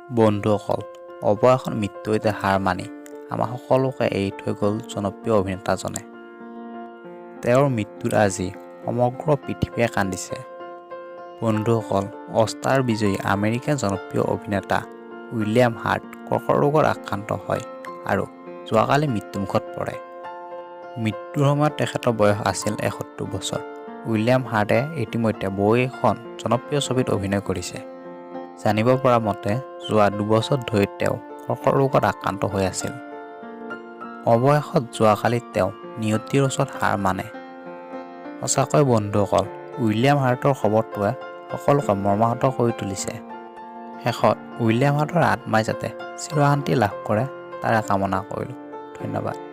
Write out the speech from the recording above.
বন্ধুসকল, অৱশেষত মৃত্যুতে হাৰ মানি আমাৰ সকলোকে এৰি থৈ গ'ল জনপ্ৰিয় অভিনেতাজনে। তেওঁৰ মৃত্যুত আজি সমগ্ৰ পৃথিৱীয়ে কান্দিছে। বন্ধুসকল, অস্কাৰ বিজয়ী আমেৰিকান জনপ্ৰিয় অভিনেতা উইলিয়াম হাৰ্ট কৰ্কট ৰোগত আক্ৰান্ত হয় আৰু যোৱাকালি মৃত্যুমুখত পৰে। মৃত্যুৰ সময়ত তেখেতৰ বয়স আছিল ৭১ বছৰ। উইলিয়াম হাৰ্টে ইতিমধ্যে বহুকেইখন জনপ্ৰিয় ছবিত অভিনয় কৰিছে। জানিব পৰা মতে যোৱা ২ বছৰ ধৰি তেওঁ কৰ্কট ৰোগত আক্ৰান্ত হৈ আছিল। অৱশেষত যোৱাকালি তেওঁ নিয়তিৰ ওচৰত হাৰ মানে। সঁচাকৈ বন্ধুসকল, উইলিয়াম হাৰ্টৰ খবৰটোৱে সকলোকে মৰ্মাহত কৰি তুলিছে। শেষত উইলিয়াম হাৰ্টৰ আত্মাই যাতে চিৰশান্তি লাভ কৰে তাৰে কামনা কৰিলোঁ। ধন্যবাদ।